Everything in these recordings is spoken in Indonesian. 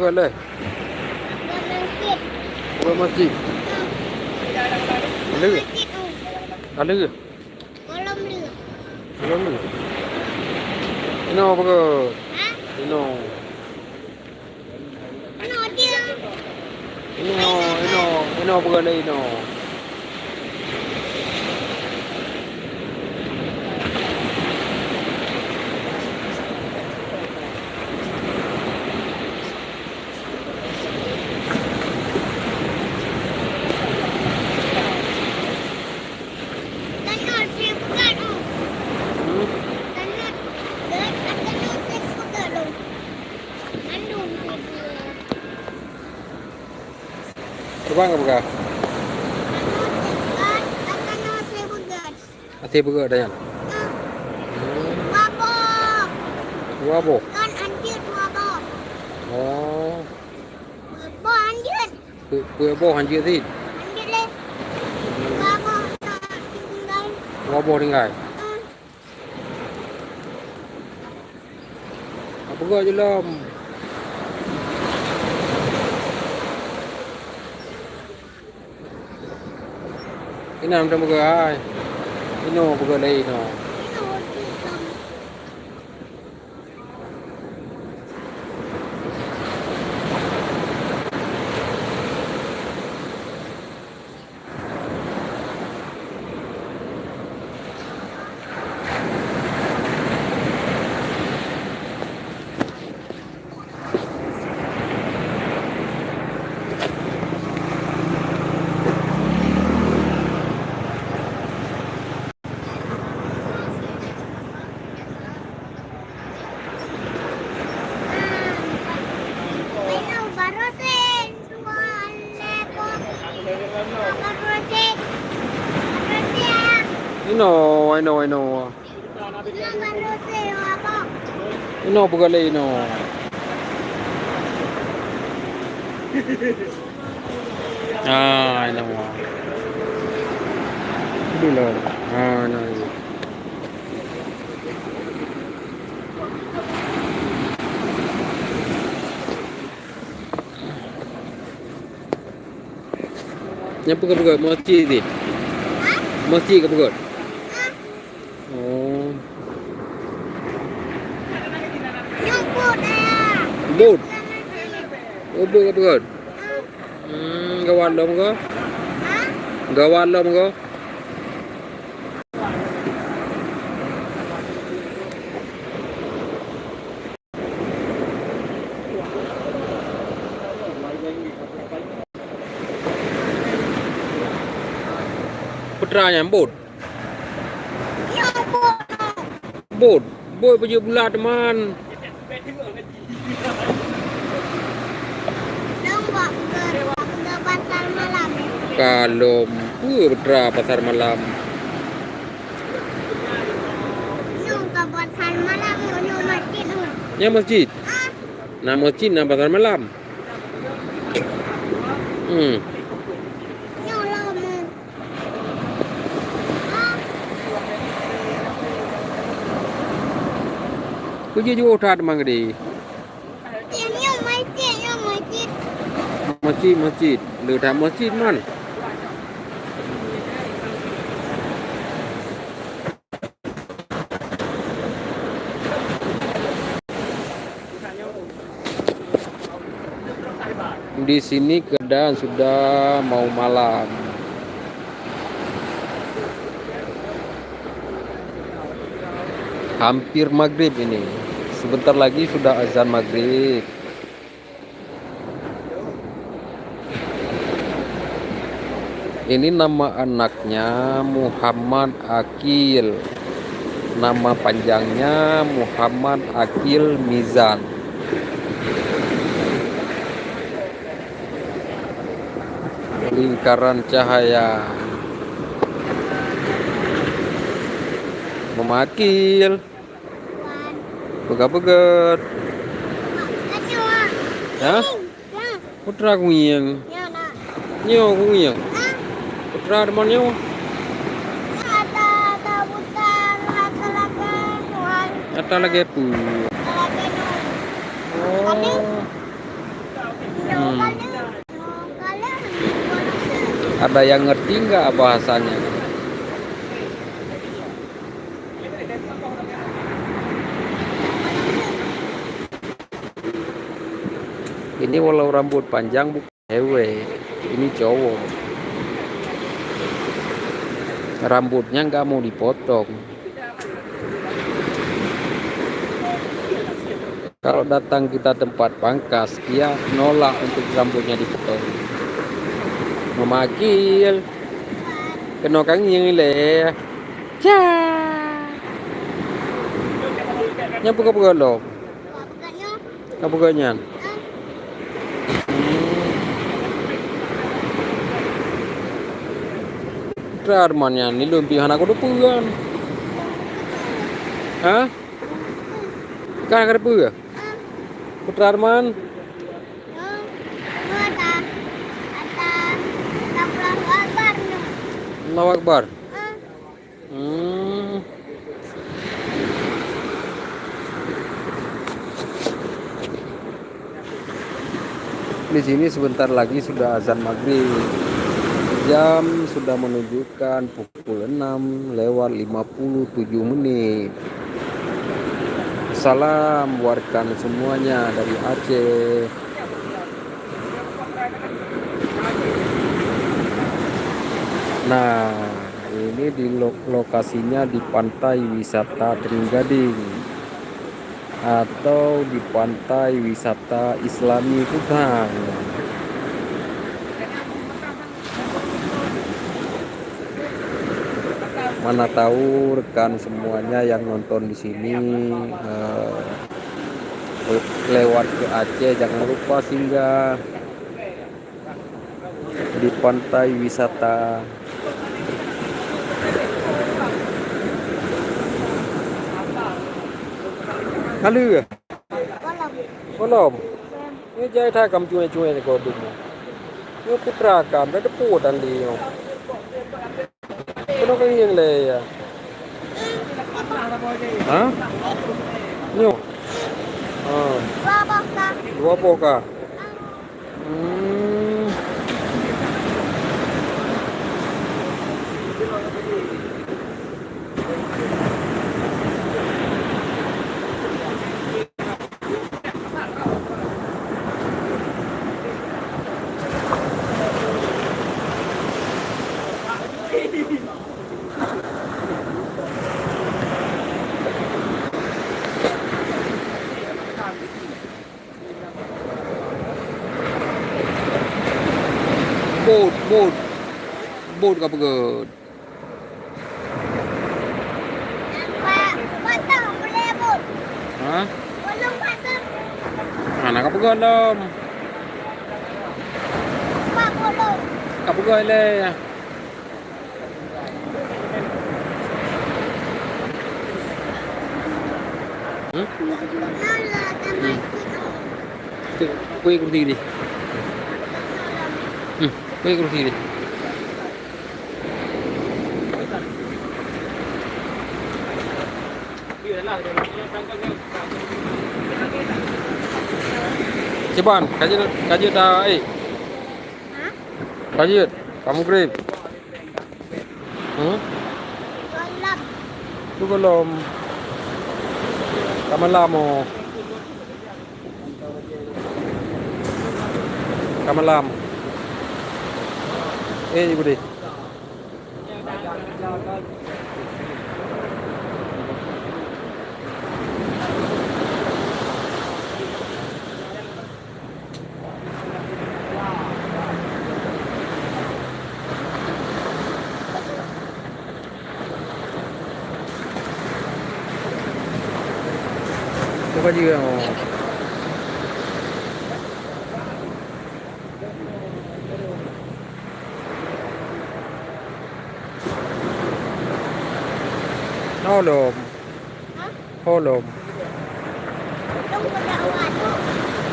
bukan le. Bukan masjid. Ada ke? Ada ke? Belum ke? Ini apa ke? Ini. Ini apa ke le ini? Terbang ke bukan? Ati bukan ada yang? Wabok. Oh. Kue boh anjir sih. Wabok tinggal. Apa gak jelam? Ini nam tam buka ai. Ino buka lagi no. I know. Ino bukan lagi no. I know. Dulu. No. Yang buka masjid ni. Masjid ke bukan? Oh. Boat. Oh, bukan. Gawat lom ke? Gawat lom ke? Putranya boat. Boat baju bulat teman. Pasar malam. Kalau putra pasar malam. Ke pasar malam, masjid. Ya masjid. Nah masjid nah pasar malam. Kuji juga utat mang di. Masjid. Letak masjid man. Di sini keadaan sudah mau malam. Hampir maghrib ini. Sebentar lagi sudah azan maghrib. Ini nama anaknya Muhammad Akil. Nama panjangnya Muhammad Akil Mizan. Lingkaran cahaya. Mama Akil. Pegat-pegat. Ya? Putra kuyang. Nyo kuyang. Putra demonnya. Ata lagi tu. Oh. Ada yang ngerti nggak bahasanya? Ini walau rambut panjang bukan cewek, ini cowok. Rambutnya nggak mau dipotong. Kalau datang kita tempat pangkas, dia nolak untuk rambutnya dipotong. Memakil, kena kang yang le, ca, nyapu lo, apa ganyan? Armannya ini lumpihan aku depan. Hah? Kan ada ya? Putra Arman. Allahu Akbar. Di sini sebentar lagi sudah azan maghrib. Jam sudah menunjukkan pukul 6:57. Salam buat rekan semuanya dari Aceh. Nah, ini di lokasinya di pantai wisata Trenggading atau di pantai wisata Islami Kutang. Mana tahu rekan semuanya yang nonton di sini lewat ke Aceh, jangan lupa singgah di pantai wisata. Halo ya? Belum. Ini jahit hakam cuy-cuy ni kau dulu. Ini putra kam, dah depu dan dia. Kenapa yang le ya? Hah? Nyo. Dua poka. Bột gặp gỡ. Hah? Anak apa golom? Apa gole ya? Kue kursi đi. Kue kursi đi. Ceban, kaji dah kaji, kamu grip. Tu belum. Kamu lama. Kamu lama. Ibu deh. Coba juga mau. Holom. Holom.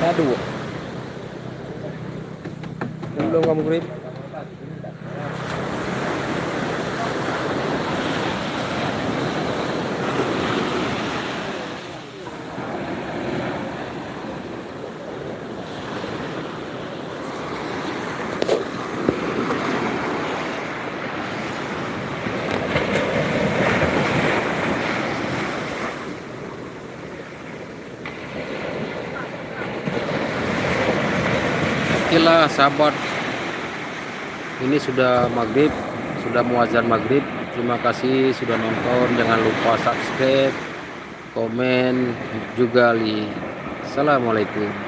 Aduh. Belum kamu grip. Oke lah sahabat, ini sudah maghrib, sudah mau azan maghrib. Terima kasih sudah nonton, jangan lupa subscribe, komen juga li. Assalamualaikum.